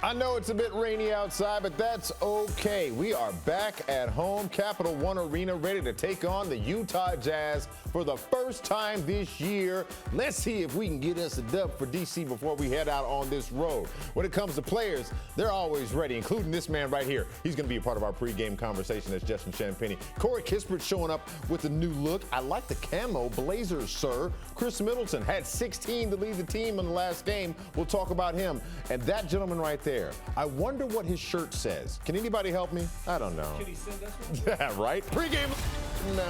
I know it's a bit rainy outside, but that's okay. We are back at home, Capital One Arena, ready to take on the Utah Jazz for the first time this year. Let's see if we can get us a dub for DC before we head out on this road. When it comes to players, they're always ready, including this man right here. He's going to be a part of our pregame conversation. That's Justin Champagnie. Corey Kispert showing up with a new look. I like the camo blazers, sir. Chris Middleton had 16 to lead the team in the last game. We'll talk about him. And that gentleman right there, I wonder what his shirt says. Can anybody help me? I don't know. Can he send us one? Yeah, right? Pregame. No.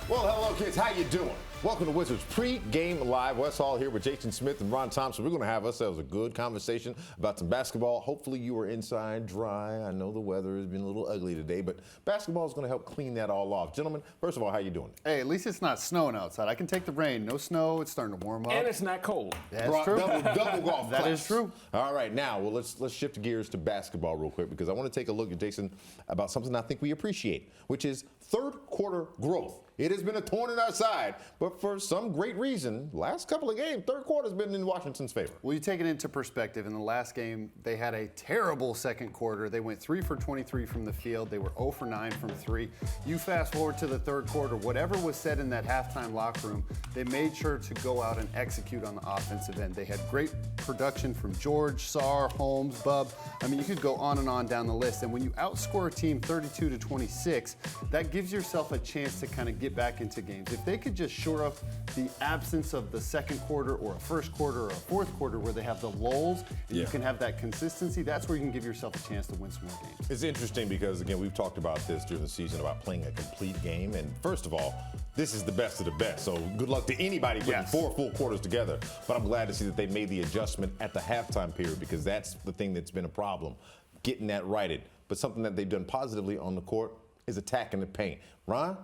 Well, hello, kids. How you doing? Welcome to Wizards Pre-Game Live. Wes Hall here with Jason Smith and Ron Thompson. We're going to have ourselves a good conversation about some basketball. Hopefully you are inside dry. I know the weather has been a little ugly today, but basketball is going to help clean that all off. Gentlemen, first of all, how you doing? Hey, at least it's not snowing outside. I can take the rain. No snow. It's starting to warm up. And it's not cold. That's true. Double golf That claps. is true. All right, now, well, let's shift gears to basketball real quick because I want to take a look at Jason about something I think we appreciate, which is third quarter growth. It has been a thorn in our side, but for some great reason, last couple of games, third quarter has been in Washington's favor. Well, you take it into perspective. In the last game, they had a terrible second quarter. They went 3 for 23 from the field. They were 0 for 9 from 3. You fast forward to the third quarter, whatever was said in that halftime locker room, they made sure to go out and execute on the offensive end. They had great production from George, Sarr, Holmes, Bub. I mean, you could go on and on down the list. And when you outscore a team 32 to 26, that gives yourself a chance to kind of get back into games. If they could just shore up the absence of the second quarter or a first quarter or a fourth quarter where they have the lulls and you can have that consistency, that's where you can give yourself a chance to win some more games. It's interesting because, again, we've talked about this during the season about playing a complete game. And first of all, this is the best of the best. So good luck to anybody putting 4 full quarters together. But I'm glad to see that they made the adjustment at the halftime period because that's the thing that's been a problem, getting that righted. But something that they've done positively on the court is attacking the paint. Ron?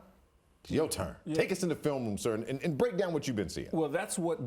It's your turn. Yeah. Take us in the film room, sir, and break down what you've been seeing. Well, that's what's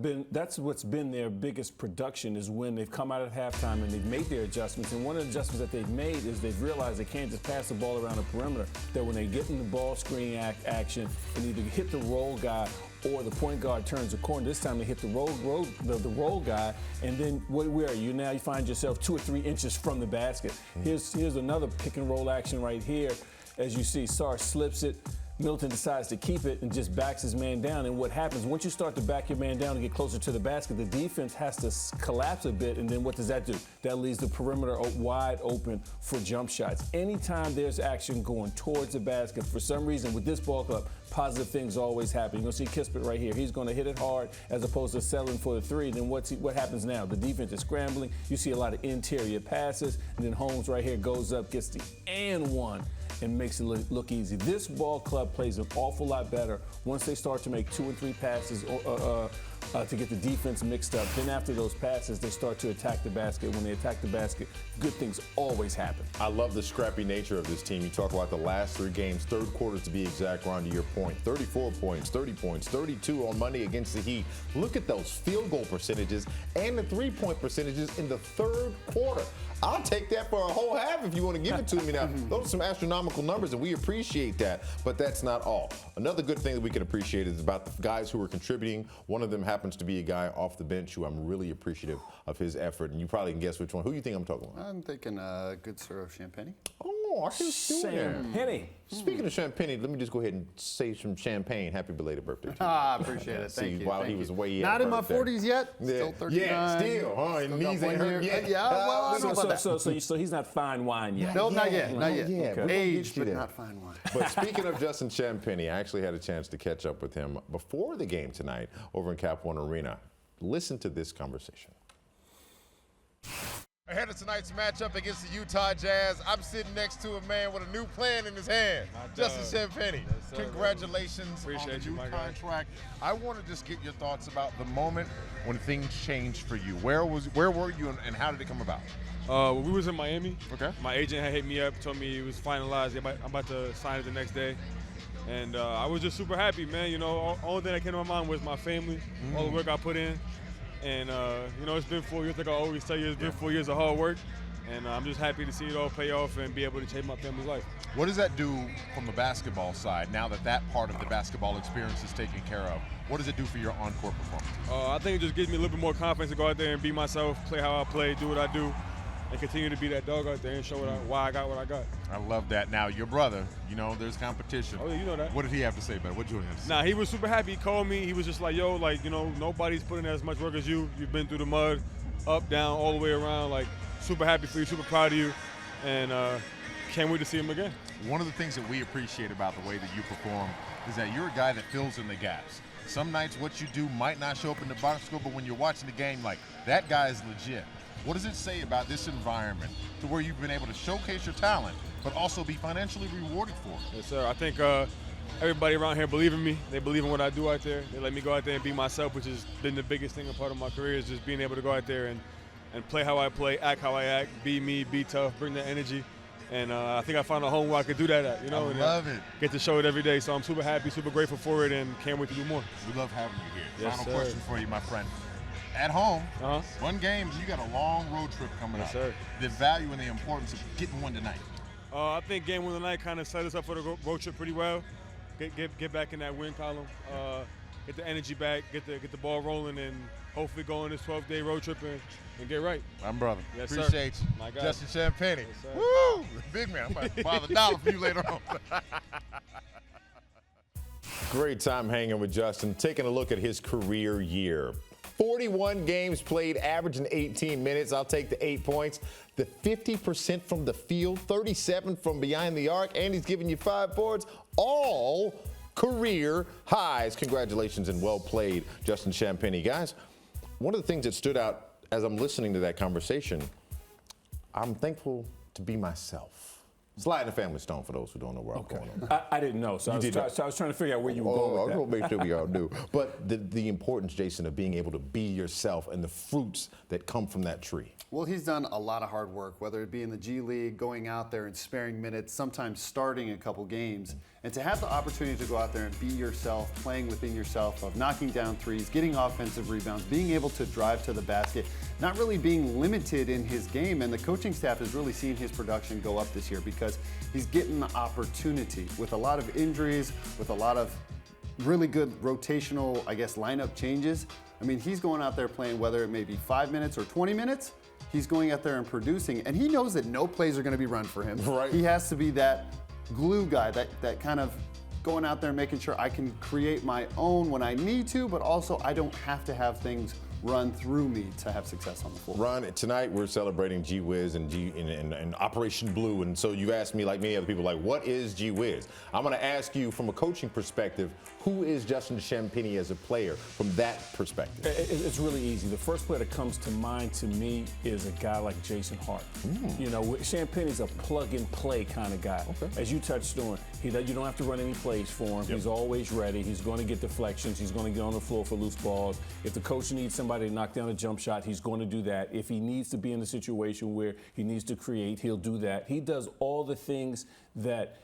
been their biggest production is when they've come out at halftime and they've made their adjustments. And one of the adjustments that they've made is they've realized they can't just pass the ball around the perimeter. That when they get in the ball screen action and either hit the roll guy or the point guard turns the corner. This time they hit the roll guy, and then where are you now? You find yourself 2 or 3 inches from the basket. Here's another pick and roll action right here. As you see, Sarr slips it. Milton decides to keep it and just backs his man down. And what happens, once you start to back your man down and get closer to the basket, the defense has to collapse a bit. And then what does that do? That leaves the perimeter wide open for jump shots. Anytime there's action going towards the basket, for some reason with this ball club, positive things always happen. You're going to see Kispert right here. He's going to hit it hard as opposed to settling for the 3. Then what happens now? The defense is scrambling. You see a lot of interior passes. And then Holmes right here goes up, gets the and one, and makes it look easy. This ball club plays an awful lot better once they start to make 2 and 3 passes to get the defense mixed up. Then after those passes, they start to attack the basket. When they attack the basket, good things always happen. I love the scrappy nature of this team. You talk about the last 3 games, third quarters to be exact, Ron, to your point. 34 points, 30 points, 32 on Monday against the Heat. Look at those field goal percentages and the 3-point percentages in the third quarter. I'll take that for a whole half if you want to give it to me now. Those are some astronomical numbers, and we appreciate that, but that's not all. Another good thing that we can appreciate is about the guys who are contributing. One of them happens to be a guy off the bench who I'm really appreciative of his effort, and you probably can guess which one. Who do you think I'm talking about? I'm thinking good sir of Champagnie. Oh, I see what you're doing there. Champagnie. Speaking of champagne, let me just go ahead and say some champagne. Happy belated birthday to you. I appreciate it. Thank you. While Thank he you. was way Not in my 40s yet. Still 39. Yeah, still. Huh? And knees ain't hurt yet. Yeah, well, I don't know about that. So he's not fine wine yet. No, not yet. Not yet. Okay. Aged, but not fine wine. But speaking of Justin Champagnie, I actually had a chance to catch up with him before the game tonight over in Cap One Arena. Listen to this conversation. Ahead of tonight's matchup against the Utah Jazz, I'm sitting next to a man with a new plan in his hand, Justin Champagnie. Yes, Congratulations Appreciate on the you, new my guy. contract. I want to just get your thoughts about the moment when things changed for you. Where were you and how did it come about? We was in Miami. Okay. My agent had hit me up, told me it was finalized. I'm about to sign it the next day. And I was just super happy, man. You know, only thing that came to my mind was my family, all the work I put in. And, you know, it's been 4 years, like I always tell you, it's been 4 years of hard work. And I'm just happy to see it all pay off and be able to change my family's life. What does that do from the basketball side now that that part of the basketball experience is taken care of? What does it do for your on-court performance? I think it just gives me a little bit more confidence to go out there and be myself, play how I play, do what I do, and continue to be that dog out there and show why I got what I got. I love that. Now, your brother, you know, there's competition. Oh, yeah, you know that. What did he have to say about it? What did Julian have to say? Nah, he was super happy. He called me. He was just like, yo, like, you know, nobody's putting in as much work as you. You've been through the mud, up, down, all the way around. Like, super happy for you, super proud of you, and can't wait to see him again. One of the things that we appreciate about the way that you perform is that you're a guy that fills in the gaps. Some nights what you do might not show up in the box score, but when you're watching the game, like, that guy is legit. What does it say about this environment to where you've been able to showcase your talent, but also be financially rewarded for it? Yes, sir. I think everybody around here believe in me. They believe in what I do out there. They let me go out there and be myself, which has been the biggest thing, a part of my career, is just being able to go out there and play how I play, act how I act, be me, be tough, bring that energy. And I think I found a home where I could do that at, you know. I love it. Get to show it every day. So I'm super happy, super grateful for it, and can't wait to do more. We love having you here. Yes, Final sir. question for you, my friend. At home, Uh-huh. one game, you got a long road trip coming Yes, up. sir. The value and the importance of getting one tonight. I think game one tonight kind of set us up for the road trip pretty well. Get back in that win column, get the energy back, get the ball rolling, and hopefully go on this 12-day road trip and get right. I'm brother. Yes, sir. Appreciate you. My guy. Justin Champagne. Yes, sir. Woo! Big man. I'm about to borrow the dollar from you later on. Great time hanging with Justin. Taking a look at his career year. 41 games played, averaging 18 minutes. I'll take the 8 points. The 50% from the field, 37 from behind the arc, and he's giving you 5 boards. All career highs. Congratulations and well played, Justin Champagne. Guys, one of the things that stood out as I'm listening to that conversation, I'm thankful to be myself. Slide in the family stone for those who don't know where I'm going on. I didn't know, so I was trying to figure out where you were going with that. I'm going to make sure we all do. But the importance, Jason, of being able to be yourself and the fruits that come from that tree. Well, he's done a lot of hard work, whether it be in the G League, going out there and sparing minutes, sometimes starting a couple games. And to have the opportunity to go out there and be yourself, playing within yourself, of knocking down threes, getting offensive rebounds, being able to drive to the basket, not really being limited in his game. And the coaching staff has really seen his production go up this year because he's getting the opportunity with a lot of injuries, with a lot of really good rotational, I guess, lineup changes. I mean, he's going out there playing, whether it may be 5 minutes or 20 minutes, he's going out there and producing, and he knows that no plays are going to be run for him. Right. He has to be that glue guy, that kind of going out there and making sure I can create my own when I need to, but also I don't have to have things run through me to have success on the floor. Ron, tonight we're celebrating G Wiz and Operation Blue, and so you asked me, like many other people, like, what is G Wiz? I'm going to ask you from a coaching perspective, who is Justin Champagne as a player from that perspective? It's really easy. The first player that comes to mind to me is a guy like Jason Hart. You know, Champagne is a plug-and-play kind of guy. Okay. As you touched on, you don't have to run any plays for him. He's always ready. He's going to get deflections. He's going to get on the floor for loose balls. If the coach needs somebody to knock down a jump shot, he's going to do that. If he needs to be in a situation where he needs to create, he'll do that. He does all the things that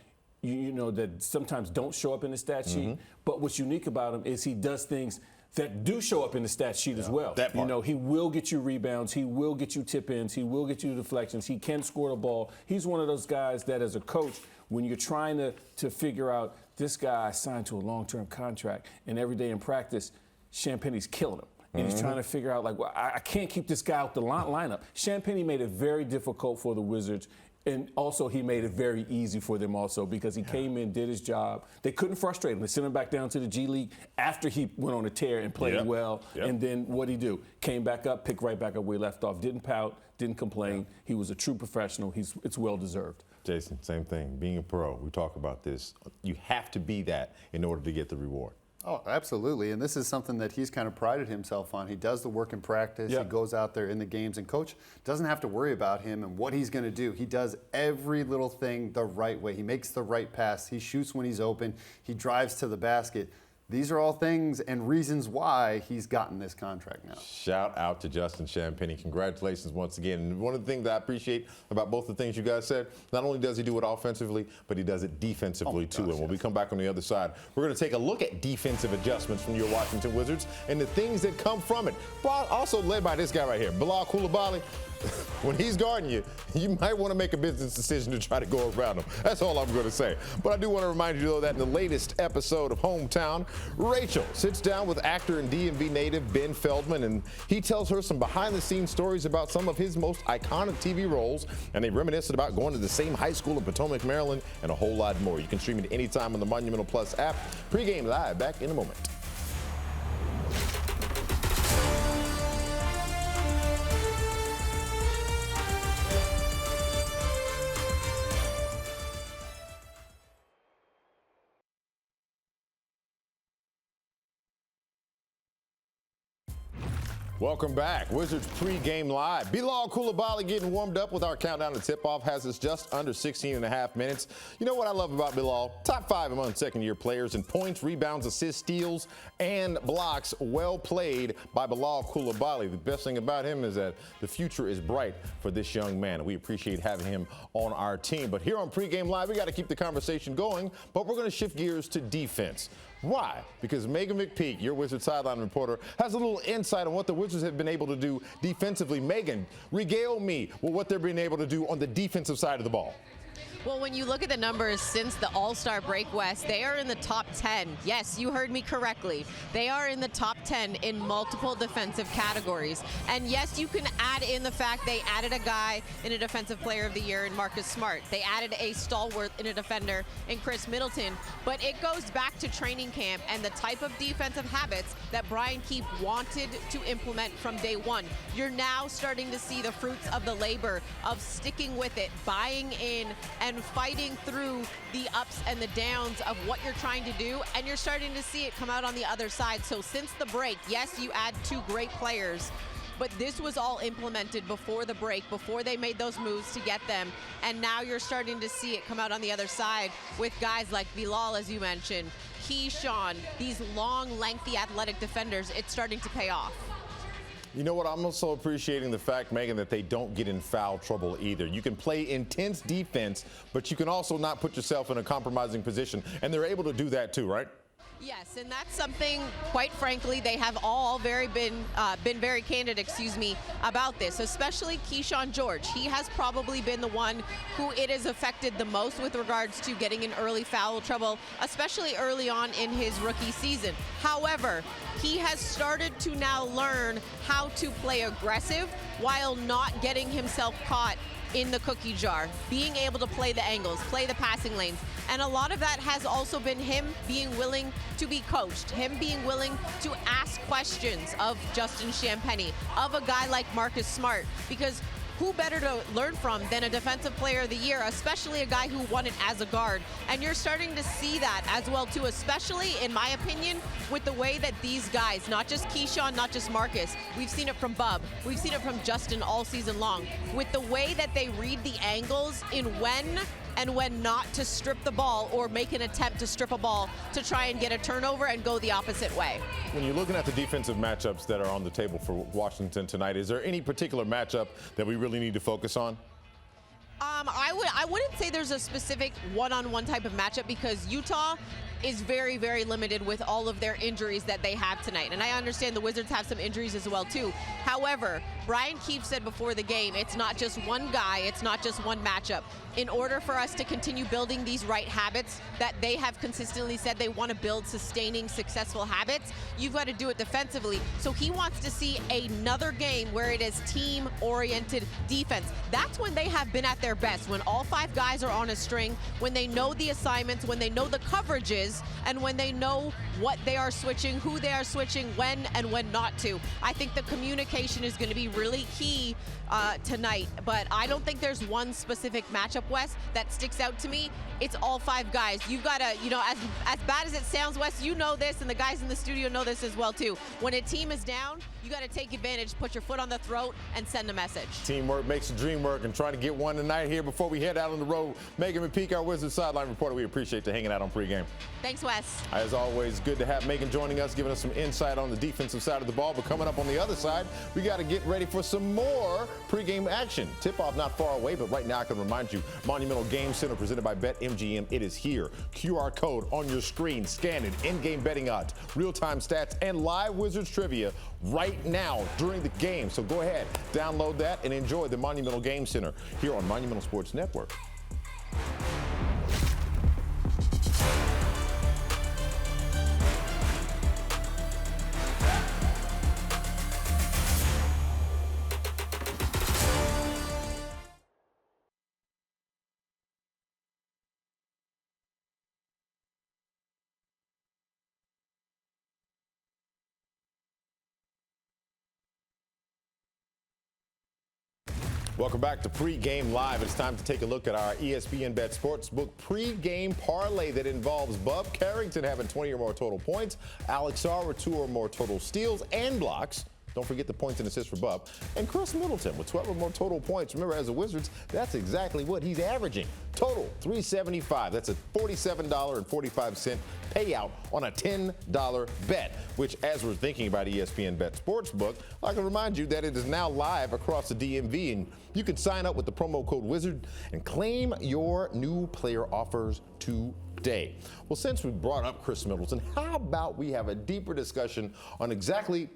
you know that sometimes don't show up in the stat sheet. But what's unique about him is he does things that do show up in the stat sheet as well. That part. You know, he will get you rebounds, he will get you tip-ins, he will get you deflections, he can score the ball. He's one of those guys that as a coach, when you're trying to figure out this guy signed to a long-term contract, and every day in practice, Champagne's killing him. And he's trying to figure out, like, well, I can't keep this guy out the lineup. Champagne made it very difficult for the Wizards. And also, he made it very easy for them also because he came in, did his job. They couldn't frustrate him. They sent him back down to the G League after he went on a tear and played well. And then what'd he do? Came back up, picked right back up where he left off. Didn't pout, didn't complain. He was a true professional. It's well-deserved. Jason, same thing. Being a pro, we talk about this. You have to be that in order to get the reward. Oh, absolutely. And this is something that he's kind of prided himself on. He does the work in practice. He goes out there in the games, and coach doesn't have to worry about him and what he's going to do. He does every little thing the right way. He makes the right pass. He shoots when he's open. He drives to the basket. These are all things and reasons why he's gotten this contract now. Shout out to Justin Champagne. Congratulations once again. And one of the things that I appreciate about both the things you guys said, not only does he do it offensively, but he does it defensively too. And when we come back on the other side, we're going to take a look at defensive adjustments from your Washington Wizards and the things that come from it. Also led by this guy right here, Bilal Coulibaly. when he's guarding you, you might want to make a business decision to try to go around him. That's all I'm going to say. But I do want to remind you, though, that in the latest episode of Hometown, Rachel sits down with actor and DMV native Ben Feldman, and he tells her some behind-the-scenes stories about some of his most iconic TV roles, and they reminisce about going to the same high school in Potomac, Maryland, and a whole lot more. You can stream it anytime on the Monumental Plus app. Pregame live, back in a moment. Welcome back. Wizards pregame live. Bilal Coulibaly getting warmed up with our countdown to tip-off has us just under 16 and a half minutes. You know what I love about Bilal? Top 5 among second-year players in points, rebounds, assists, steals, and blocks. Well played by Bilal Coulibaly. The best thing about him is that the future is bright for this young man. We appreciate having him on our team. But here on Pregame Live, we got to keep the conversation going, but we're going to shift gears to defense. Why? Because Megan McPeak, your Wizards sideline reporter, has a little insight on what the Wizards have been able to do defensively. Megan, regale me with what they're being able to do on the defensive side of the ball. Well, when you look at the numbers since the All-Star break, Wes, they are in the top 10. Yes, you heard me correctly. They are in the top 10 in multiple defensive categories. And yes, you can add in the fact they added a guy in a Defensive Player of the Year in Marcus Smart. They added a stalwart in a defender in Chris Middleton. But it goes back to training camp and the type of defensive habits that Brian Keefe wanted to implement from day one. You're now starting to see the fruits of the labor of sticking with it, buying in, and fighting through the ups and the downs of what you're trying to do, and you're starting to see it come out on the other side. So since the break, yes, you add 2 great players, but this was all implemented before the break, before they made those moves to get them, and now you're starting to see it come out on the other side with guys like Bilal, as you mentioned, Keyshawn, these long, lengthy, athletic defenders. It's starting to pay off. You know what? I'm also appreciating the fact, Megan, that they don't get in foul trouble either. You can play intense defense, but you can also not put yourself in a compromising position, and they're able to do that too, right? Yes, and that's something, quite frankly, they have all been very candid, about this, especially Keyshawn George. He has probably been the one who it has affected the most with regards to getting in early foul trouble, especially early on in his rookie season. However, he has started to now learn how to play aggressive while not getting himself caught in the cookie jar, being able to play the angles, play the passing lanes. And a lot of that has also been him being willing to be coached, him being willing to ask questions of Justin Champagnie, of a guy like Marcus Smart, because who better to learn from than a Defensive Player of the Year, especially a guy who won it as a guard. And you're starting to see that as well too, especially in my opinion, with the way that these guys, not just Keyshawn, not just Marcus, we've seen it from Bub, we've seen it from Justin all season long, with the way that they read the angles in when and when not to strip the ball or make an attempt to strip a ball to try and get a turnover and go the opposite way. When you're looking at the defensive matchups that are on the table for Washington tonight, is there any particular matchup that we really need to focus on? I wouldn't say there's a specific one-on-one type of matchup, because Utah is very, very limited with all of their injuries that they have tonight. And I understand the Wizards have some injuries as well too. However, Brian Keefe said before the game, it's not just one guy, it's not just one matchup. In order for us to continue building these right habits that they have consistently said they want to build, sustaining, successful habits, you've got to do it defensively. So he wants to see another game where it is team-oriented defense. That's when they have been at their best, when all 5 guys are on a string, when they know the assignments, when they know the coverages, and when they know what they are switching, who they are switching, when and when not to. I think the communication is going to be really key tonight, but I don't think there's one specific matchup, Wes, that sticks out to me. It's all 5 guys. You've got to, as bad as it sounds, Wes, you know this, and the guys in the studio know this as well too. When a team is down, you got to take advantage, put your foot on the throat, and send a message. Teamwork makes the dream work, and trying to get one tonight here before we head out on the road. Megan McPeak, our Wizards sideline reporter, we appreciate you hanging out on Pregame. Thanks, Wes. As always, good to have Megan joining us, giving us some insight on the defensive side of the ball. But coming up on the other side, we got to get ready for some more pregame action. Tip-off not far away, but right now I can remind you, Monumental Game Center presented by BetMGM. It is here. QR code on your screen. Scan it. In-game betting odds, real-time stats, and live Wizards trivia right now during the game. So go ahead, download that, and enjoy the Monumental Game Center here on Monumental Sports Network. Welcome back to Pregame Live. It's time to take a look at our ESPN Bet Sportsbook pregame parlay that involves Bub Carrington having 20 or more total points, Alex Sarr with 2 or more total steals and blocks. Don't forget the points and assists for Bub. And Chris Middleton with 12 or more total points. Remember, as the Wizards, that's exactly what he's averaging. Total $375. That's a $47.45 payout on a $10 bet, which, as we're thinking about ESPN Bet Sportsbook, I can remind you that it is now live across the DMV, and you can sign up with the promo code WIZARD and claim your new player offers today. Well, since we brought up Chris Middleton, how about we have a deeper discussion on exactly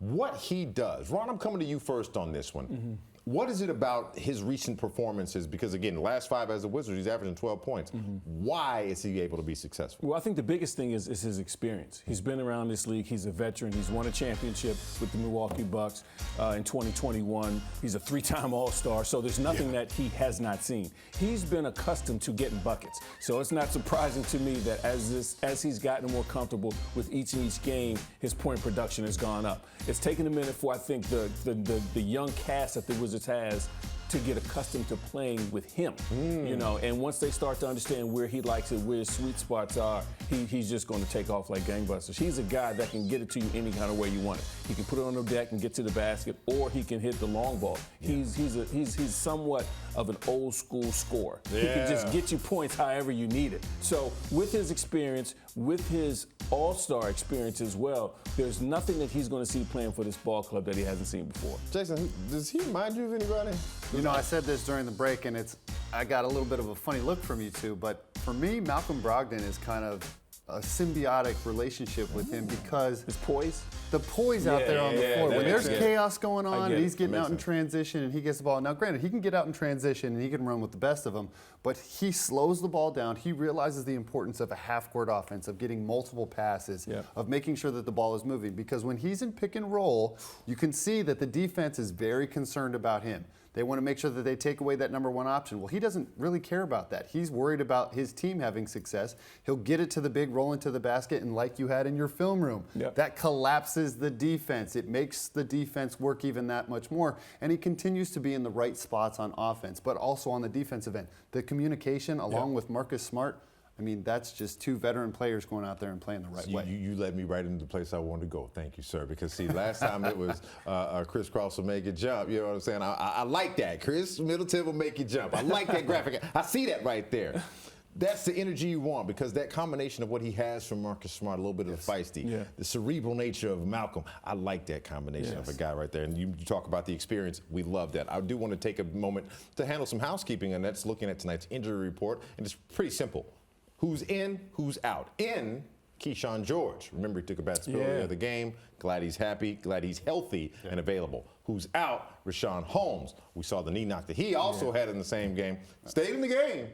what he does? Ron, I'm coming to you first on this one. Mm-hmm. What is it about his recent performances? Because, again, the last 5 as a Wizard, he's averaging 12 points. Mm-hmm. Why is he able to be successful? Well, I think the biggest thing is his experience. He's been around this league. He's a veteran. He's won a championship with the Milwaukee Bucks in 2021. He's a 3-time All-Star, so there's nothing that he has not seen. He's been accustomed to getting buckets. So it's not surprising to me that as he's gotten more comfortable with each game, his point production has gone up. It's taken a minute for, I think, the young cast that the Wizards has to get accustomed to playing with him, you know, and once they start to understand where he likes it, where his sweet spots are, he's just going to take off like gangbusters. He's a guy that can get it to you any kind of way you want it. He can put it on the deck and get to the basket, or he can hit the long ball. Yeah. He's somewhat of an old school scorer. Yeah. He can just get you points however you need it. So with his experience, with his all-star experience as well, there's nothing that he's going to see playing for this ball club that he hasn't seen before. Jason, does he remind you of anybody? You know, I said this during the break, and I got a little bit of a funny look from you two, but for me, Malcolm Brogdon is kind of a symbiotic relationship with him because his poise? The poise out there on the floor. When there's chaos going on, and he's getting out in sense. Transition and he gets the ball. Now, granted, he can get out in transition and he can run with the best of them, but he slows the ball down. He realizes the importance of a half-court offense, of getting multiple passes, of making sure that the ball is moving. Because when he's in pick and roll, you can see that the defense is very concerned about him. They want to make sure that they take away that number one option. Well, he doesn't really care about that. He's worried about his team having success. He'll get it to the big, roll into the basket, and like you had in your film room, that collapses the defense. It makes the defense work even that much more. And he continues to be in the right spots on offense, but also on the defensive end. The communication, along with Marcus Smart, I mean, that's just 2 veteran players going out there and playing the right way. You led me right into the place I wanted to go. Thank you, sir. Because, see, last time it was Chris Cross will make it jump. You know what I'm saying? I like that. Chris Middleton will make you jump. I like that graphic. I see that right there. That's the energy you want, because that combination of what he has from Marcus Smart, a little bit of the feisty, the cerebral nature of Malcolm, I like that combination of a guy right there. And you talk about the experience. We love that. I do want to take a moment to handle some housekeeping, and that's looking at tonight's injury report. And it's pretty simple. Who's in, who's out? In, Keyshawn George. Remember, he took a bad spill the other game. Glad he's happy. Glad he's healthy and available. Who's out? Rashawn Holmes. We saw the knee knock that he also had in the same game. Stayed in the game.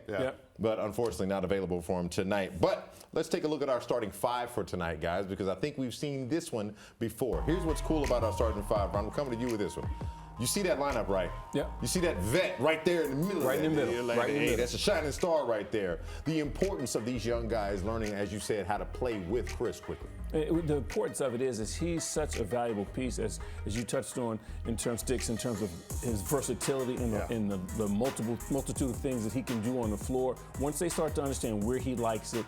But unfortunately not available for him tonight. But let's take a look at our starting 5 for tonight, guys, because I think we've seen this one before. Here's what's cool about our starting 5. Ron, I'm coming to you with this one. You see that lineup, right? Yeah. You see that vet right there in the middle. Right in the middle. Like, right in the middle. That's a shining star right there. The importance of these young guys learning, as you said, how to play with Chris quickly. The importance of it is he's such a valuable piece, as you touched on, in terms of his versatility and the multitude of things that he can do on the floor. Once they start to understand where he likes it,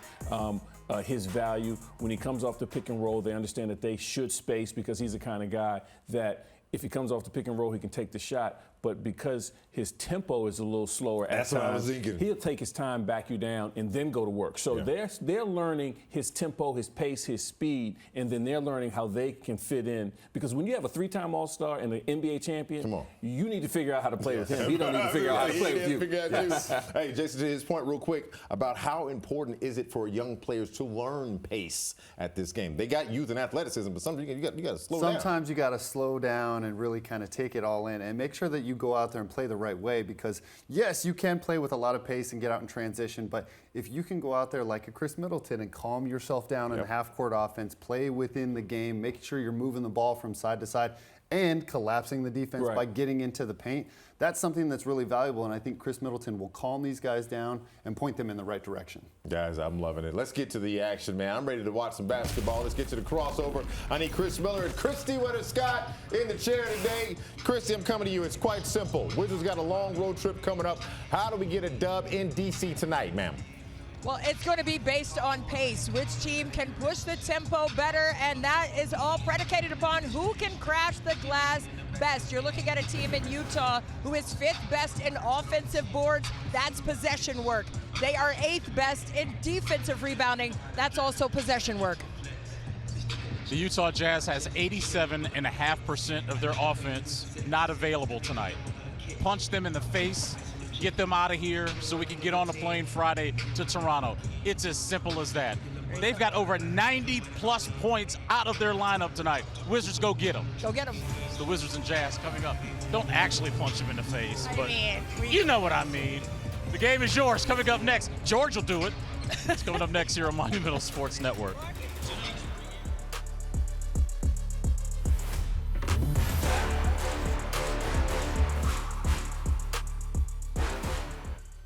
his value, when he comes off the pick and roll, they understand that they should space, because he's the kind of guy that if he comes off the pick and roll, he can take the shot. but because his tempo is a little slower at That's what I times, was thinking. he'll take his time, back you down, and then go to work. So they're learning his tempo, his pace, his speed, and then they're learning how they can fit in. Because when you have a 3-time All-Star and an NBA champion, you need to figure out how to play with him. He don't need to figure out how to play with you. Hey, Jason, to his point real quick about how important is it for young players to learn pace at this game? They got youth and athleticism, but sometimes you got to slow down. Sometimes you got to slow down and really kind of take it all in and make sure that you go out there and play the right way, because yes, you can play with a lot of pace and get out in transition, but if you can go out there like a Chris Middleton and calm yourself down in a half-court offense, play within the game, make sure you're moving the ball from side to side and collapsing the defense by getting into the paint, that's something that's really valuable, and I think Chris Middleton will calm these guys down and point them in the right direction. Guys, I'm loving it. Let's get to the action, man. I'm ready to watch some basketball. Let's get to the crossover. I need Chris Miller and Christy Weather-Scott in the chair today. Christy, I'm coming to you. It's quite simple. Wizards got a long road trip coming up. How do we get a dub in D.C. tonight, ma'am? Well, it's going to be based on pace. Which team can push the tempo better, and that is all predicated upon who can crash the glass best. You're looking at a team in Utah who is 5th best in offensive boards. That's possession work. They are 8th best in defensive rebounding. That's also possession work. The Utah Jazz has 87.5% of their offense not available tonight. Punch them in the face, get them out of here so we can get on the plane Friday to Toronto. It's as simple as that. They've got over 90-plus points out of their lineup tonight. Wizards, go get them. Go get them. It's the Wizards and Jazz coming up. Don't actually punch them in the face, but you know what I mean. The game is yours. Coming up next, George will do it. It's coming up next here on Monumental Sports Network.